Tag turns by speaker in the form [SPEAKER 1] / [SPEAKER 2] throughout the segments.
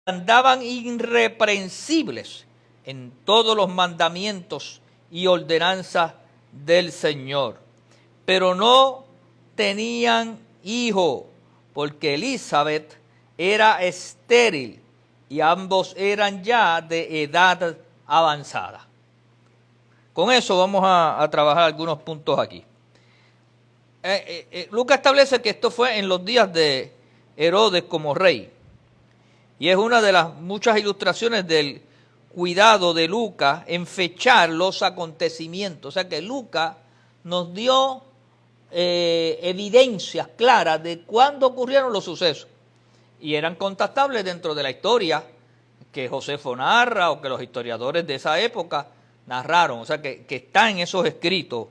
[SPEAKER 1] andaban irreprensibles en todos los mandamientos y ordenanzas del Señor. Pero no tenían hijo, porque Elizabeth era estéril y ambos eran ya de edad avanzada. Con eso vamos a trabajar algunos puntos aquí. Lucas establece que esto fue en los días de Herodes como rey. Y es una de las muchas ilustraciones del cuidado de Lucas en fechar los acontecimientos. O sea que Lucas nos dio evidencias claras de cuándo ocurrieron los sucesos. Y eran contestables dentro de la historia que Josefo narra o que los historiadores de esa época narraron. O sea que está en esos escritos.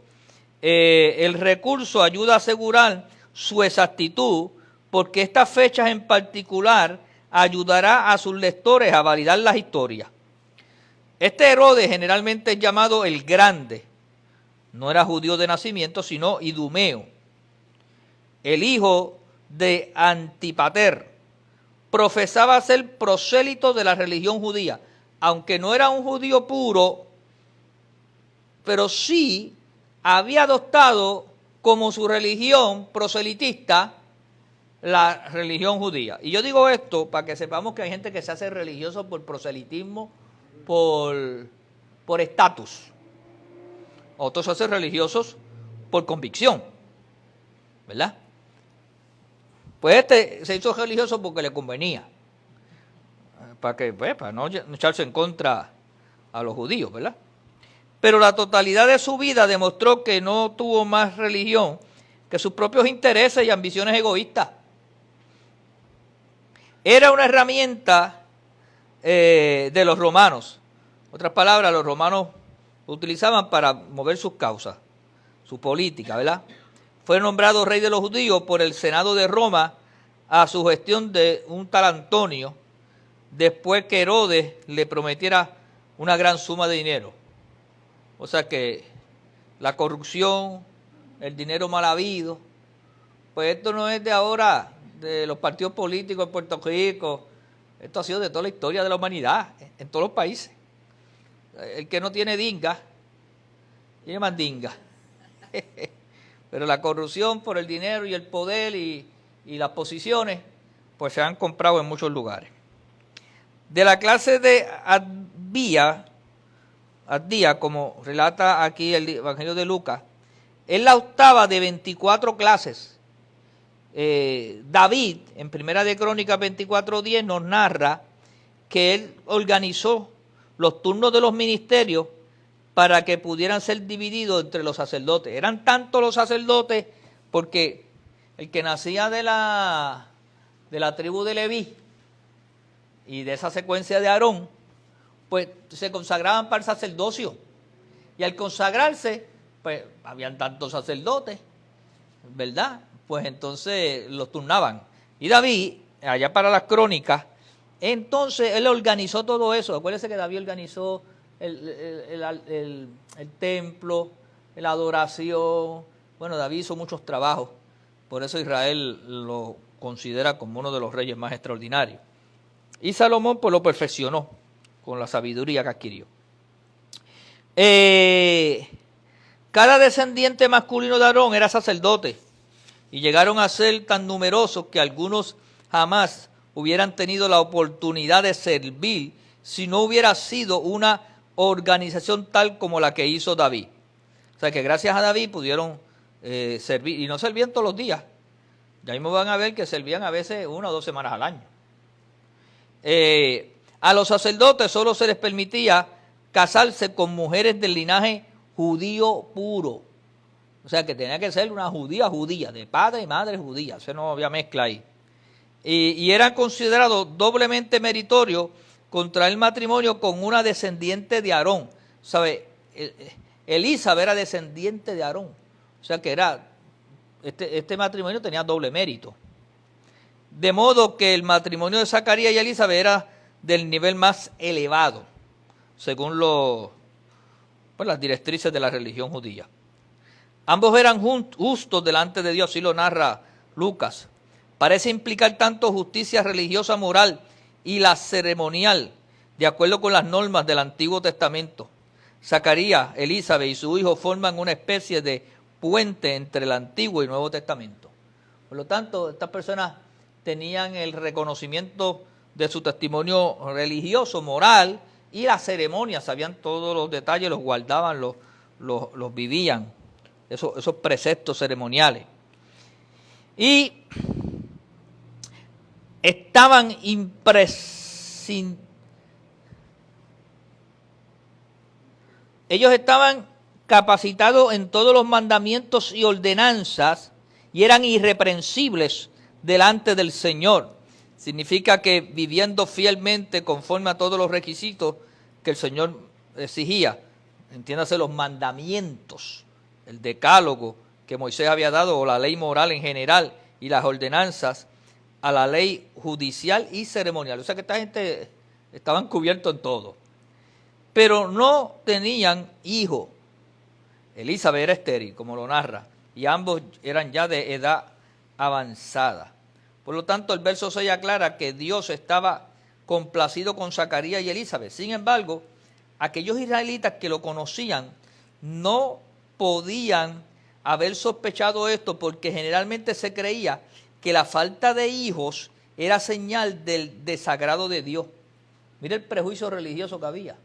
[SPEAKER 1] El recurso ayuda a asegurar su exactitud porque estas fechas en particular ayudará a sus lectores a validar las historias. Este Herodes generalmente es llamado el Grande. No era judío de nacimiento, sino idumeo, el hijo de Antipater. Profesaba ser prosélito de la religión judía, aunque no era un judío puro, pero sí había adoptado como su religión proselitista la religión judía. Y yo digo esto para que sepamos que hay gente que se hace religioso por proselitismo, por estatus. Otros se hacen religiosos por convicción, ¿verdad? Pues este se hizo religioso porque le convenía, para no echarse en contra a los judíos, ¿verdad? Pero la totalidad de su vida demostró que no tuvo más religión que sus propios intereses y ambiciones egoístas. Era una herramienta de los romanos. Otras palabras, los romanos lo utilizaban para mover sus causas, su política, ¿verdad? Fue nombrado rey de los judíos por el Senado de Roma a su gestión de un tal Antonio, después que Herodes le prometiera una gran suma de dinero. O sea que la corrupción, el dinero mal habido, pues esto no es de ahora, de los partidos políticos en Puerto Rico, esto ha sido de toda la historia de la humanidad, en todos los países. El que no tiene dinga, tiene mandinga. Pero la corrupción por el dinero y el poder y las posiciones, pues se han comprado en muchos lugares. De la clase de Abdía, como relata aquí el Evangelio de Lucas, es la octava de 24 clases. David, en Primera de Crónicas 24:10, nos narra que él organizó los turnos de los ministerios para que pudieran ser divididos entre los sacerdotes. Eran tantos los sacerdotes porque el que nacía de la tribu de Leví y de esa secuencia de Aarón, pues se consagraban para el sacerdocio. Y al consagrarse, pues habían tantos sacerdotes, ¿verdad? Pues entonces los turnaban. Y David, allá para las crónicas, entonces él organizó todo eso. Acuérdense que David organizó el templo, la adoración. Bueno, David hizo muchos trabajos. Por eso Israel lo considera como uno de los reyes más extraordinarios. Y Salomón pues lo perfeccionó con la sabiduría que adquirió. Cada descendiente masculino de Aarón era sacerdote y llegaron a ser tan numerosos que algunos jamás hubieran tenido la oportunidad de servir si no hubiera sido una organización tal como la que hizo David. O sea que gracias a David pudieron servir, y no servían todos los días. Ya mismo van a ver que servían a veces 1 o 2 semanas al año. A los sacerdotes solo se les permitía casarse con mujeres del linaje judío puro. O sea que tenía que ser una judía, de padre y madre judía. O sea, no había mezcla ahí. Y eran considerados doblemente meritorios contraer matrimonio con una descendiente de Aarón. ¿Sabe? Elizabeth era descendiente de Aarón. O sea que era este matrimonio tenía doble mérito. De modo que el matrimonio de Zacarías y Elizabeth era del nivel más elevado, según las directrices de la religión judía. Ambos eran justos delante de Dios, así lo narra Lucas. Parece implicar tanto justicia religiosa, moral y la ceremonial, de acuerdo con las normas del Antiguo Testamento. Zacarías, Elizabeth y su hijo forman una especie de puente entre el Antiguo y Nuevo Testamento. Por lo tanto, estas personas tenían el reconocimiento de su testimonio religioso, moral, y las ceremonias, sabían todos los detalles, los guardaban, los vivían, esos preceptos ceremoniales. Y estaban ellos estaban capacitados en todos los mandamientos y ordenanzas y eran irreprensibles delante del Señor. Significa que viviendo fielmente conforme a todos los requisitos que el Señor exigía, entiéndase los mandamientos, el decálogo que Moisés había dado, o la ley moral en general, y las ordenanzas a la ley judicial y ceremonial. O sea que esta gente estaban cubiertos en todo. Pero no tenían hijo. Elizabeth era estéril, como lo narra, y ambos eran ya de edad avanzada. Por lo tanto, el verso 6 aclara que Dios estaba complacido con Zacarías y Elizabeth. Sin embargo, aquellos israelitas que lo conocían no podían haber sospechado esto, porque generalmente se creía que la falta de hijos era señal del desagrado de Dios. Mira el prejuicio religioso que había.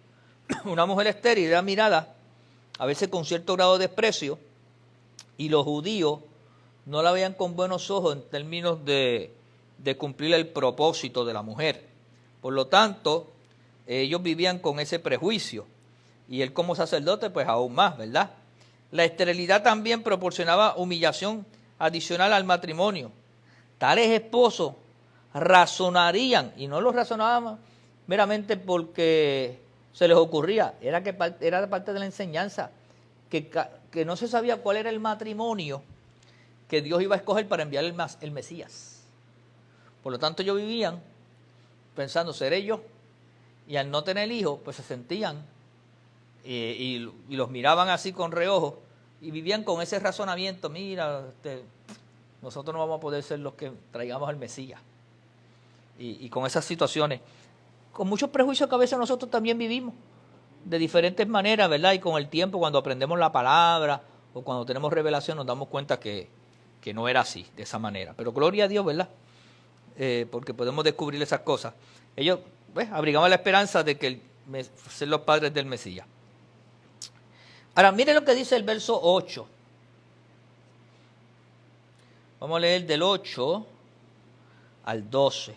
[SPEAKER 1] Una mujer estéril era mirada a veces con cierto grado de desprecio, y los judíos no la veían con buenos ojos en términos de cumplir el propósito de la mujer. Por lo tanto, ellos vivían con ese prejuicio, y él como sacerdote pues aún más, ¿verdad? La esterilidad también proporcionaba humillación adicional al matrimonio. Tales esposos razonarían, y no lo razonaban meramente porque se les ocurría, era parte de la enseñanza, que no se sabía cuál era el matrimonio que Dios iba a escoger para enviar el Mesías. Por lo tanto, ellos vivían pensando, seré yo, y al no tener hijos, pues se sentían y los miraban así con reojo, y vivían con ese razonamiento, mira, nosotros no vamos a poder ser los que traigamos al Mesías. Y con esas situaciones, con muchos prejuicios que a veces nosotros también vivimos, de diferentes maneras, ¿verdad? Y con el tiempo, cuando aprendemos la palabra, o cuando tenemos revelación, nos damos cuenta que no era así, de esa manera. Pero gloria a Dios, ¿verdad? Porque podemos descubrir esas cosas. Ellos abrigaban la esperanza de que ser los padres del Mesías. Ahora, mire lo que dice el verso 8. Vamos a leer del 8 al 12.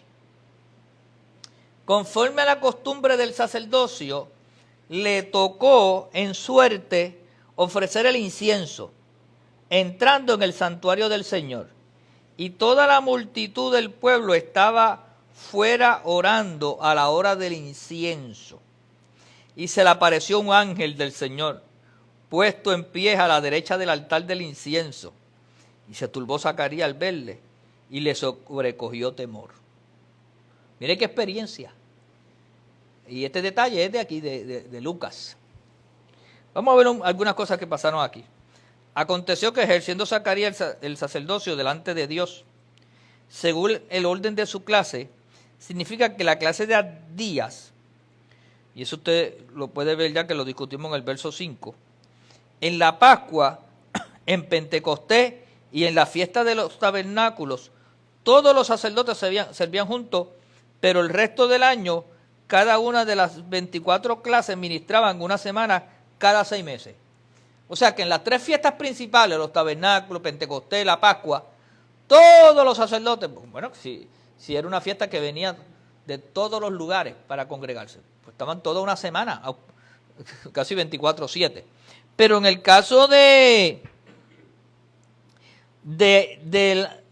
[SPEAKER 1] Conforme a la costumbre del sacerdocio, le tocó en suerte ofrecer el incienso, entrando en el santuario del Señor. Y toda la multitud del pueblo estaba fuera orando a la hora del incienso. Y se le apareció un ángel del Señor, puesto en pie a la derecha del altar del incienso. Y se turbó Zacarías al verle, y le sobrecogió temor. Mire qué experiencia. Y este detalle es de aquí, de Lucas. Vamos a ver algunas cosas que pasaron aquí. Aconteció que ejerciendo Zacarías el sacerdocio delante de Dios, según el orden de su clase, significa que la clase de Abdías, y eso usted lo puede ver ya que lo discutimos en el verso 5, en la Pascua, en Pentecostés y en la fiesta de los tabernáculos, todos los sacerdotes servían juntos, pero el resto del año, cada una de las 24 clases ministraban una semana cada 6 meses. O sea que en las 3 fiestas principales, los tabernáculos, Pentecostés, la Pascua, todos los sacerdotes, bueno, si era una fiesta que venía de todos los lugares para congregarse, pues estaban toda una semana, casi 24/7. Pero en el caso de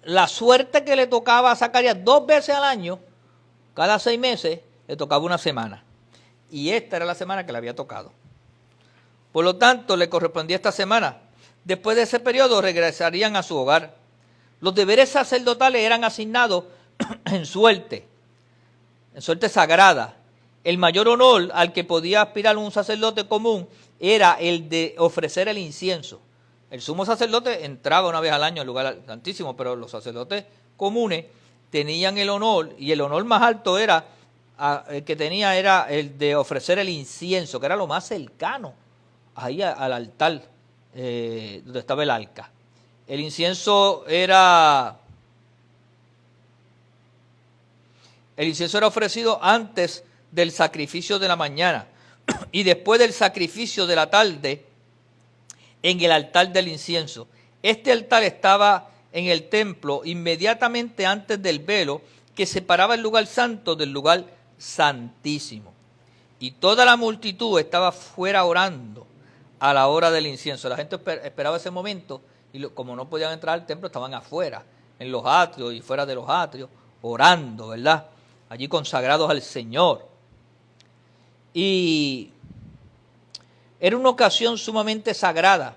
[SPEAKER 1] la suerte que le tocaba a Zacarías 2 veces al año, cada 6 meses, le tocaba una semana. Y esta era la semana que le había tocado. Por lo tanto, le correspondía esta semana. Después de ese periodo, regresarían a su hogar. Los deberes sacerdotales eran asignados en suerte sagrada. El mayor honor al que podía aspirar un sacerdote común era el de ofrecer el incienso. El sumo sacerdote entraba una vez al año al lugar santísimo, pero los sacerdotes comunes tenían el honor, y el honor más alto era que tenía era el de ofrecer el incienso, que era lo más cercano ahí al altar donde estaba el arca. El incienso era ofrecido antes del sacrificio de la mañana y después del sacrificio de la tarde en el altar del incienso. Este altar estaba en el templo inmediatamente antes del velo que separaba el lugar santo del lugar santísimo. Y toda la multitud estaba fuera orando a la hora del incienso. La gente esperaba ese momento y como no podían entrar al templo, estaban afuera, en los atrios y fuera de los atrios, orando, ¿verdad? Allí consagrados al Señor. Y era una ocasión sumamente sagrada.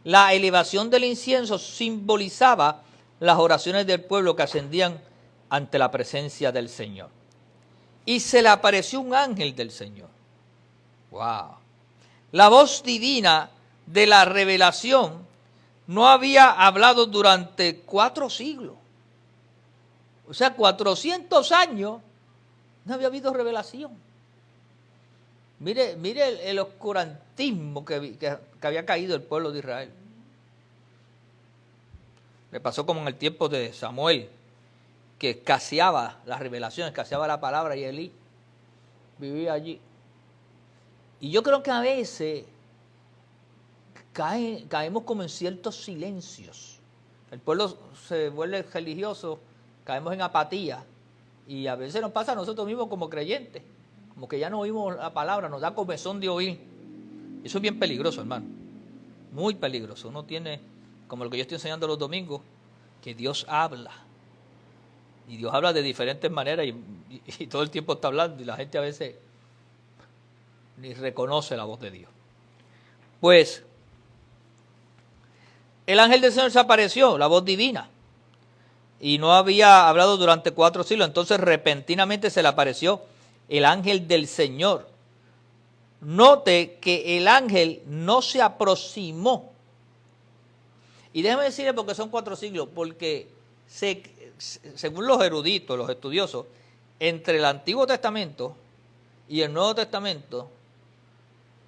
[SPEAKER 1] La elevación del incienso simbolizaba las oraciones del pueblo que ascendían ante la presencia del Señor. Y se le apareció un ángel del Señor. ¡Wow! La voz divina de la revelación no había hablado durante 4 siglos. O sea, 400 años no había habido revelación. Mire el oscurantismo que había caído el pueblo de Israel. Le pasó como en el tiempo de Samuel, que escaseaba las revelaciones, escaseaba la palabra, y Elí vivía allí. Y yo creo que a veces caemos como en ciertos silencios. El pueblo se vuelve religioso, caemos en apatía, y a veces nos pasa a nosotros mismos como creyentes, como que ya no oímos la palabra, nos da comezón de oír. Eso es bien peligroso, hermano, muy peligroso. Uno tiene, como lo que yo estoy enseñando los domingos, que Dios habla. Y Dios habla de diferentes maneras y todo el tiempo está hablando, y la gente a veces ni reconoce la voz de Dios. Pues el ángel del Señor se apareció, la voz divina, y no había hablado durante 4 siglos. Entonces repentinamente se le apareció el ángel del Señor. Note que el ángel no se aproximó. Y déjeme decirle por qué son 4 siglos, porque según los eruditos, los estudiosos, entre el Antiguo Testamento y el Nuevo Testamento,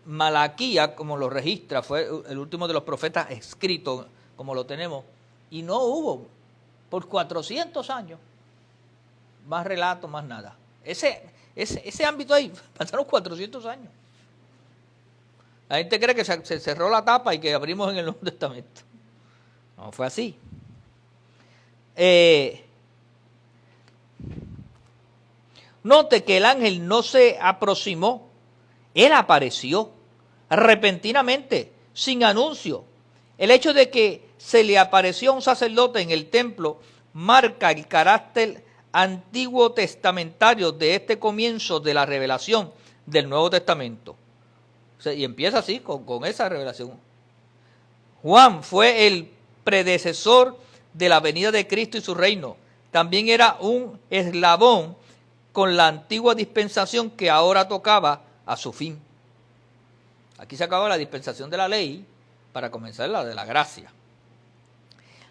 [SPEAKER 1] Malaquías, como lo registra, fue el último de los profetas escritos, como lo tenemos, y no hubo por 400 años más relatos, más nada. Ese ámbito ahí, pasaron 400 años. La gente cree que se cerró la tapa y que abrimos en el Nuevo Testamento. No fue así. Note que el ángel no se aproximó, él apareció repentinamente, sin anuncio. El hecho de que se le apareció a un sacerdote en el templo marca el carácter antiguo testamentario de este comienzo de la revelación del Nuevo Testamento. O sea, y empieza así, con esa revelación. Juan fue el predecesor de la venida de Cristo y su reino. También era un eslabón con la antigua dispensación que ahora tocaba a su fin. Aquí se acaba la dispensación de la ley para comenzar la de la gracia.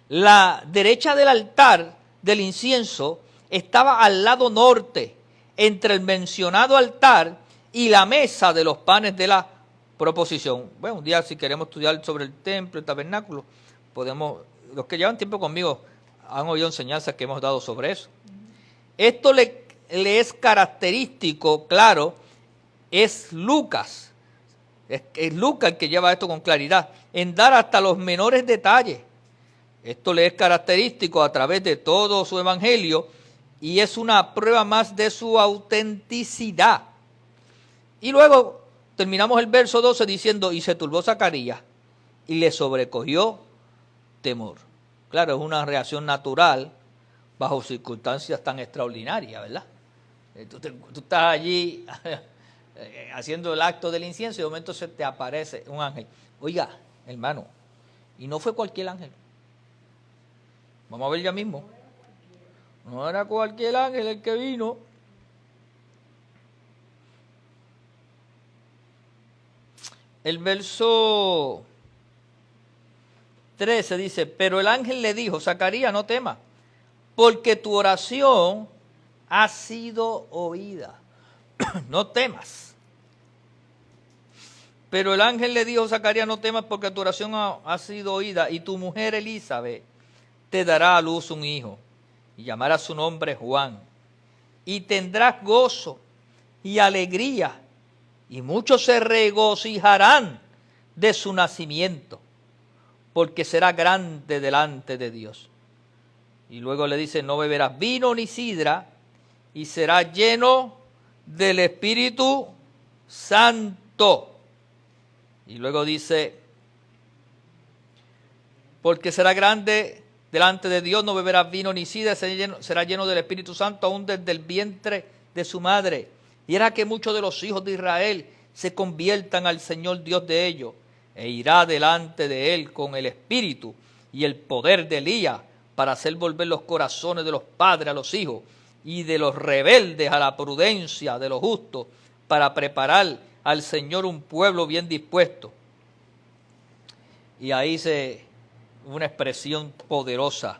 [SPEAKER 1] La derecha del altar del incienso estaba al lado norte, entre el mencionado altar y la mesa de los panes de la proposición. Bueno, un día si queremos estudiar sobre el templo, el tabernáculo, podemos, los que llevan tiempo conmigo han oído enseñanzas que hemos dado sobre eso. Esto le es característico, claro, es Lucas. Es Lucas el que lleva esto con claridad, en dar hasta los menores detalles. Esto le es característico a través de todo su evangelio y es una prueba más de su autenticidad. Y luego terminamos el verso 12 diciendo, y se turbó Zacarías y le sobrecogió temor. Claro, es una reacción natural bajo circunstancias tan extraordinarias, ¿verdad? Tú estás allí haciendo el acto del incienso y de momento se te aparece un ángel. Oiga, hermano, y no fue cualquier ángel. Vamos a ver ya mismo. No era cualquier ángel el que vino. El verso 13 dice, pero el ángel le dijo, Zacarías, no temas, porque tu oración ha sido oída. no temas. Pero el ángel le dijo a Zacarías, no temas porque tu oración ha sido oída y tu mujer Elizabeth te dará a luz un hijo y llamará su nombre Juan. Y tendrás gozo y alegría y muchos se regocijarán de su nacimiento porque será grande delante de Dios. Y luego le dice, no beberás vino ni sidra y serás lleno del Espíritu Santo. Y luego dice, porque será grande delante de Dios, no beberás vino ni sidra, será lleno del Espíritu Santo aún desde el vientre de su madre. Y era que muchos de los hijos de Israel se conviertan al Señor Dios de ellos, e irá delante de él con el Espíritu y el poder de Elías, para hacer volver los corazones de los padres a los hijos, y de los rebeldes a la prudencia de los justos, para preparar al Señor un pueblo bien dispuesto. Y ahí una expresión poderosa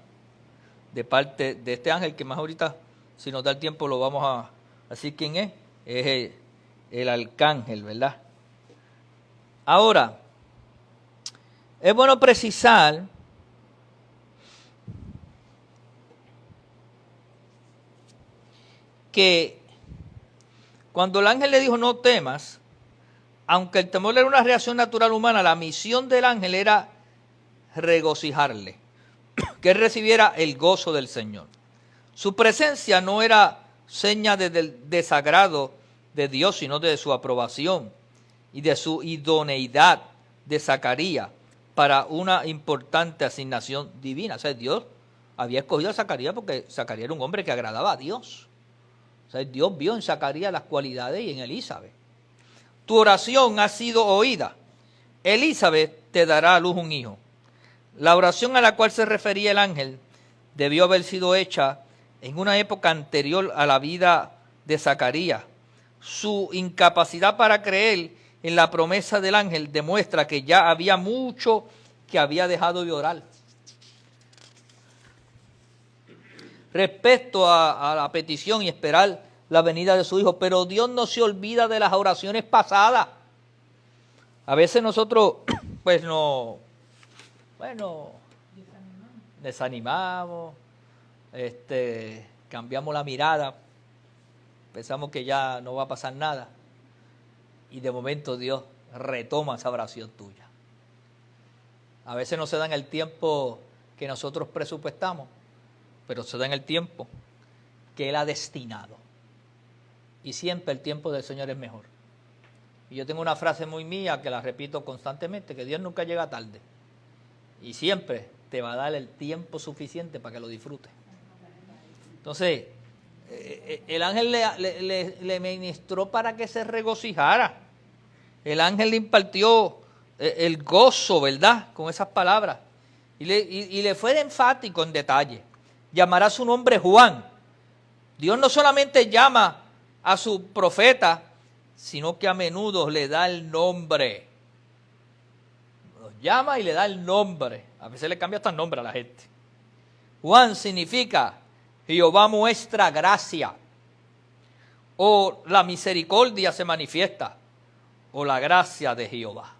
[SPEAKER 1] de parte de este ángel, que más ahorita, si nos da el tiempo, lo vamos a decir quién es. Es el arcángel, ¿verdad? Ahora, es bueno precisar que cuando el ángel le dijo no temas, aunque el temor era una reacción natural humana, la misión del ángel era regocijarle, que él recibiera el gozo del Señor. Su presencia no era seña del desagrado de Dios, sino de su aprobación y de su idoneidad de Zacarías para una importante asignación divina. O sea, Dios había escogido a Zacarías porque Zacarías era un hombre que agradaba a Dios. O sea, Dios vio en Zacarías las cualidades y en Elizabeth. Tu oración ha sido oída. Elizabeth te dará a luz un hijo. La oración a la cual se refería el ángel debió haber sido hecha en una época anterior a la vida de Zacarías. Su incapacidad para creer en la promesa del ángel demuestra que ya había mucho que había dejado de orar. Respecto a la petición y esperar la venida de su hijo, pero Dios no se olvida de las oraciones pasadas. A veces nosotros, pues desanimamos, cambiamos la mirada, pensamos que ya no va a pasar nada, y de momento Dios retoma esa oración tuya. A veces no se da en el tiempo que nosotros presupuestamos, pero se da en el tiempo que Él ha destinado. Y siempre el tiempo del Señor es mejor. Y yo tengo una frase muy mía que la repito constantemente, que Dios nunca llega tarde. Y siempre te va a dar el tiempo suficiente para que lo disfrutes. Entonces, el ángel le ministró para que se regocijara. El ángel le impartió el gozo, ¿verdad? Con esas palabras. Y le fue enfático en detalle. Llamará su nombre Juan. Dios no solamente llama a su profeta, sino que a menudo le da el nombre. Los llama y le da el nombre. A veces le cambia hasta el nombre a la gente. Juan significa Jehová muestra gracia, o la misericordia se manifiesta, o la gracia de Jehová.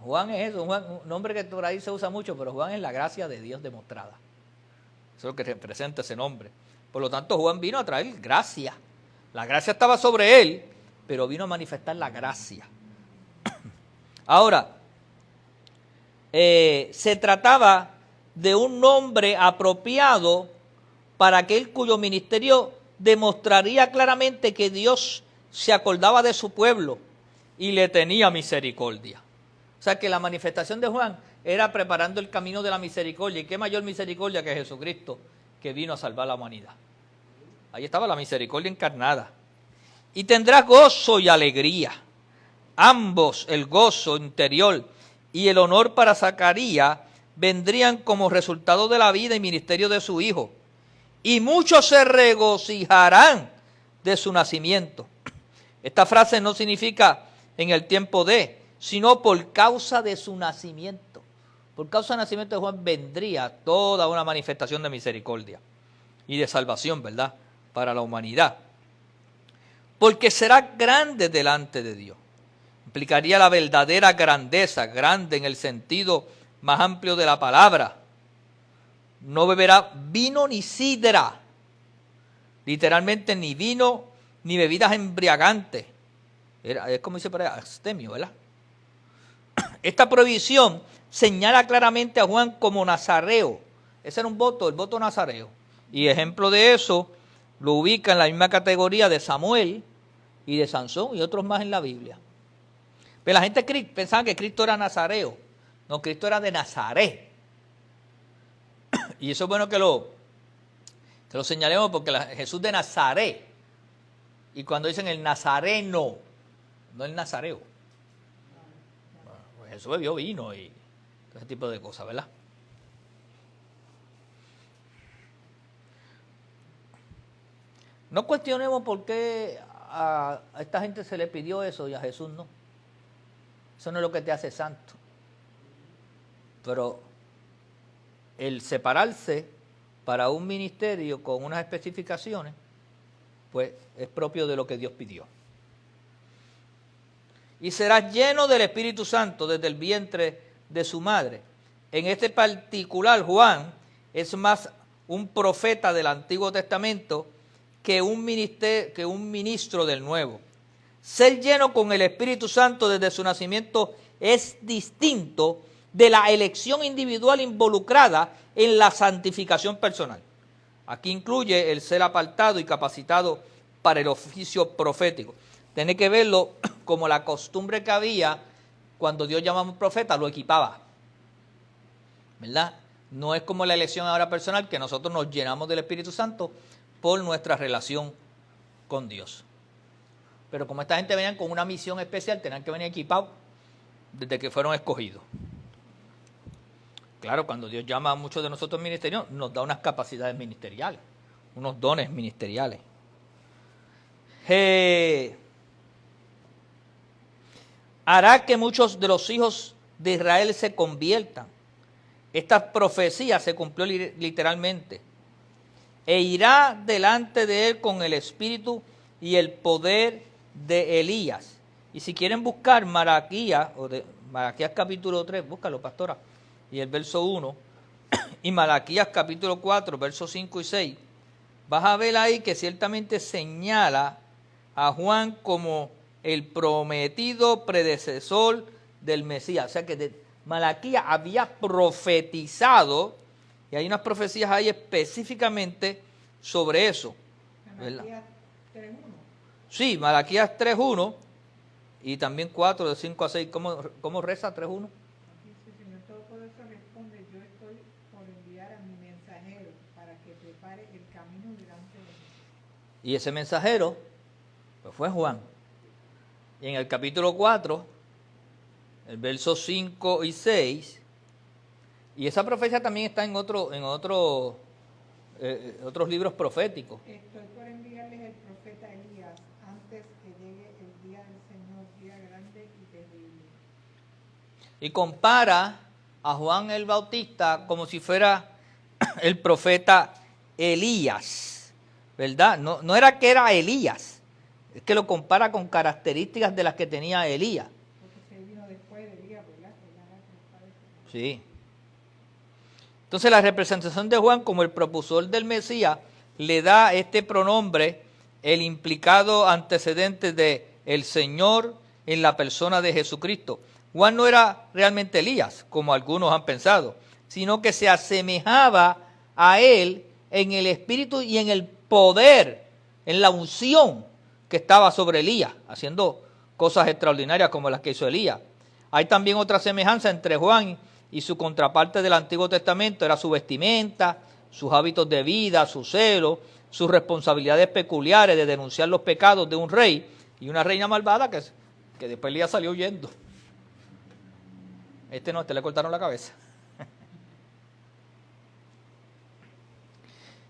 [SPEAKER 1] Juan es eso, un nombre que por ahí se usa mucho, pero Juan es la gracia de Dios demostrada. Eso es lo que representa ese nombre. Por lo tanto, Juan vino a traer gracia. La gracia estaba sobre él, pero vino a manifestar la gracia. Ahora, se trataba de un nombre apropiado para aquel cuyo ministerio demostraría claramente que Dios se acordaba de su pueblo y le tenía misericordia. O sea que la manifestación de Juan era preparando el camino de la misericordia. ¿Y qué mayor misericordia que Jesucristo, que vino a salvar a la humanidad? Ahí estaba la misericordia encarnada. Y tendrás gozo y alegría. Ambos, el gozo interior y el honor para Zacarías, vendrían como resultado de la vida y ministerio de su hijo. Y muchos se regocijarán de su nacimiento. Esta frase no significa en el tiempo de, sino por causa de su nacimiento. Por causa del nacimiento de Juan vendría toda una manifestación de misericordia y de salvación, ¿verdad?, para la humanidad. porque será grande delante de Dios. Implicaría la verdadera grandeza, grande en el sentido más amplio de la palabra. No beberá vino ni sidra, literalmente ni vino ni bebidas embriagantes. Es como dice por ahí, abstemio, ¿verdad? Esta prohibición señala claramente a Juan como nazareo. Ese era un voto, el voto nazareo. Y ejemplo de eso lo ubica en la misma categoría de Samuel y de Sansón y otros más en la Biblia. Pero la gente pensaba que Cristo era nazareo. No, Cristo era de Nazaret. Y eso es bueno que lo señalemos porque Jesús de Nazaret. Y cuando dicen el nazareno, no el nazareo. Pues Jesús bebió vino y ese tipo de cosas, ¿verdad? No cuestionemos por qué a esta gente se le pidió eso y a Jesús no. Eso no es lo que te hace santo. Pero el separarse para un ministerio con unas especificaciones, pues es propio de lo que Dios pidió. Y serás lleno del Espíritu Santo desde el vientre de su madre. En este particular, Juan es más un profeta del Antiguo Testamento que un ministro del Nuevo. Ser lleno con el Espíritu Santo desde su nacimiento es distinto de la elección individual involucrada en la santificación personal. Aquí incluye el ser apartado y capacitado para el oficio profético. Tiene que verlo como la costumbre que había cuando Dios llamaba a un profeta, lo equipaba. ¿Verdad? No es como la elección ahora personal, que nosotros nos llenamos del Espíritu Santo por nuestra relación con Dios. Pero como esta gente venía con una misión especial, tenían que venir equipados desde que fueron escogidos. Claro, cuando Dios llama a muchos de nosotros ministerios, nos da unas capacidades ministeriales, unos dones ministeriales. Hará que muchos de los hijos de Israel se conviertan. Esta profecía se cumplió literalmente. E irá delante de él con el espíritu y el poder de Elías. Y si quieren buscar Malaquías capítulo 3, búscalo, pastora, y el verso 1, y Malaquías capítulo 4, versos 5 y 6, vas a ver ahí que ciertamente señala a Juan como el prometido predecesor del Mesías. O sea que Malaquías había profetizado, y hay unas profecías ahí específicamente sobre eso. Malaquías 3.1. Sí, Malaquías 3.1 y también 4, de 5 a 6. ¿Cómo reza 3.1?
[SPEAKER 2] Señor Todopoderoso responde: yo estoy por enviar a mi mensajero para que prepare el camino delante de mí.
[SPEAKER 1] Y ese mensajero pues fue Juan. Y en el capítulo 4, el verso 5 y 6, y esa profecía también está en otros libros proféticos.
[SPEAKER 2] Estoy por enviarles el profeta Elías antes que llegue el día del Señor, día grande y terrible.
[SPEAKER 1] Y compara a Juan el Bautista como si fuera el profeta Elías, ¿verdad? No era que era Elías, es que lo compara con características de las que tenía Elías.
[SPEAKER 2] Porque se vino después de Elías, ¿verdad?
[SPEAKER 1] Sí. Entonces la representación de Juan como el propulsor del Mesías le da este pronombre el implicado antecedente de el Señor en la persona de Jesucristo. Juan no era realmente Elías, como algunos han pensado, sino que se asemejaba a él en el espíritu y en el poder, en la unción que estaba sobre Elías, haciendo cosas extraordinarias como las que hizo Elías. Hay también otra semejanza entre Juan y su contraparte del Antiguo Testamento, era su vestimenta, sus hábitos de vida, su celo, sus responsabilidades peculiares de denunciar los pecados de un rey y una reina malvada que después Elías salió huyendo. Este le cortaron la cabeza.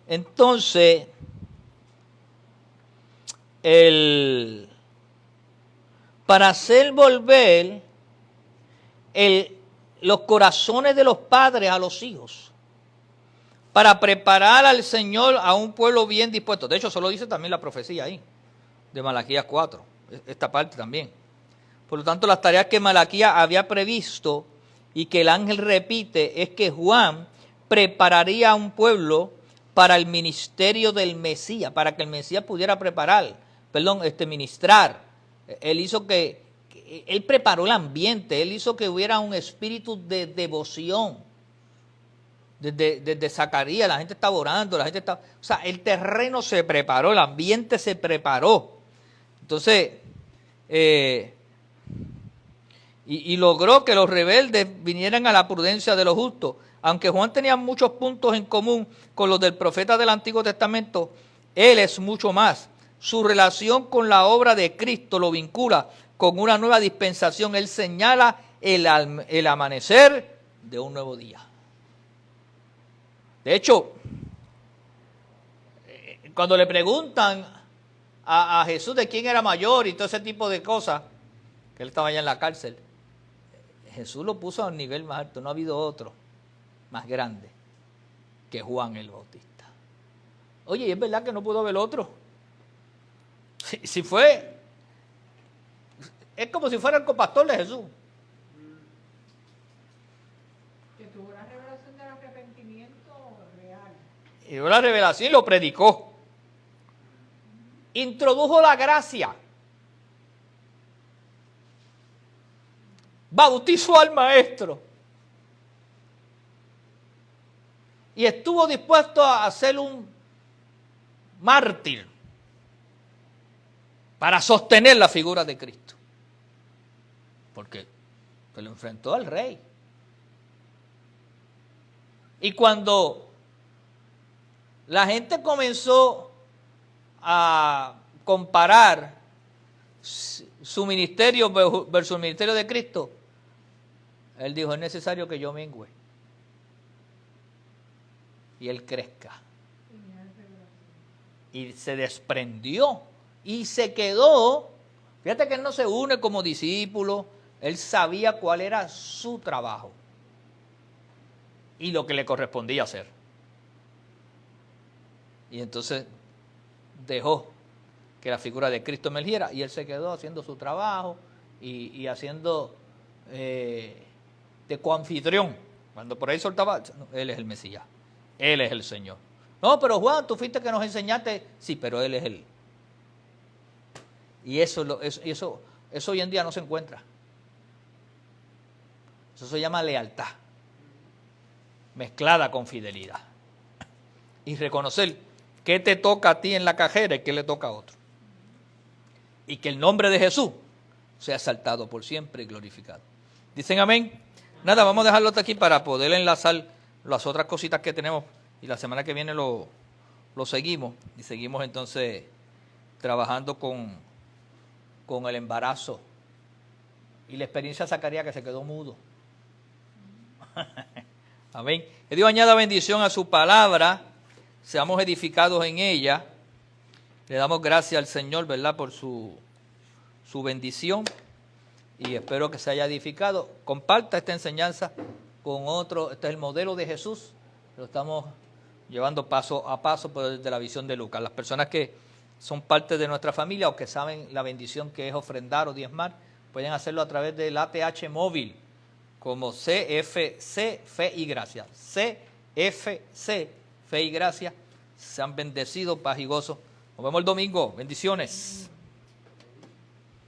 [SPEAKER 1] Entonces, para hacer volver los corazones de los padres a los hijos, para preparar al Señor a un pueblo bien dispuesto. De hecho, eso lo dice también la profecía ahí. de Malaquías 4, esta parte también. Por lo tanto, las tareas que Malaquías había previsto y que el ángel repite es que Juan prepararía a un pueblo para el ministerio del Mesías, para que el Mesías pudiera ministrar. Él preparó el ambiente, él hizo que hubiera un espíritu de devoción. Desde Zacarías, la gente estaba orando, o sea, el terreno se preparó, el ambiente se preparó. Entonces, y logró que los rebeldes vinieran a la prudencia de los justos. Aunque Juan tenía muchos puntos en común con los del profeta del Antiguo Testamento, él es mucho más. Su relación con la obra de Cristo lo vincula con una nueva dispensación. Él señala el amanecer de un nuevo día. De hecho, cuando le preguntan a Jesús de quién era mayor y todo ese tipo de cosas, que él estaba allá en la cárcel, Jesús lo puso a un nivel más alto. No ha habido otro más grande que Juan el Bautista. Oye, ¿y es verdad que no pudo haber otro? Si fue, es como si fuera el copastor de Jesús.
[SPEAKER 2] Que tuvo la revelación del arrepentimiento real.
[SPEAKER 1] Y dio la revelación y lo predicó. Introdujo la gracia. Bautizó al maestro. Y estuvo dispuesto a ser un mártir para sostener la figura de Cristo. Porque se lo enfrentó al rey. Y cuando la gente comenzó a comparar su ministerio versus el ministerio de Cristo, él dijo, es necesario que yo mengüe y él crezca. Y se desprendió y se quedó. Fíjate que él no se une como discípulo, él sabía cuál era su trabajo y lo que le correspondía hacer. Y entonces dejó que la figura de Cristo emergiera y él se quedó haciendo su trabajo y haciendo de coanfitrión. Cuando por ahí soltaba, no, él es el Mesías, él es el Señor. No, pero Juan, tú fuiste que nos enseñaste. Sí, pero él es él. Y eso hoy en día no se encuentra. Eso se llama lealtad, mezclada con fidelidad. Y reconocer qué te toca a ti en la cajera y qué le toca a otro. Y que el nombre de Jesús sea exaltado por siempre y glorificado. ¿Dicen amén? Nada, vamos a dejarlo hasta aquí para poder enlazar las otras cositas que tenemos. Y la semana que viene lo seguimos. Y seguimos entonces trabajando con el embarazo. Y la experiencia de Zacarías, que se quedó mudo. Amén. Que Dios añada bendición a su palabra. Seamos edificados en ella. Le damos gracias al Señor, ¿verdad?, por su bendición. Y espero que se haya edificado. Comparta esta enseñanza con otro. Este es el modelo de Jesús. Lo estamos llevando paso a paso, pero desde la visión de Lucas. Las personas que son parte de nuestra familia o que saben la bendición que es ofrendar o diezmar, pueden hacerlo a través del ATH móvil, como CFC Fe y Gracia. CFC Fe y Gracia. Sean bendecidos, paz y gozo. Nos vemos el domingo. Bendiciones.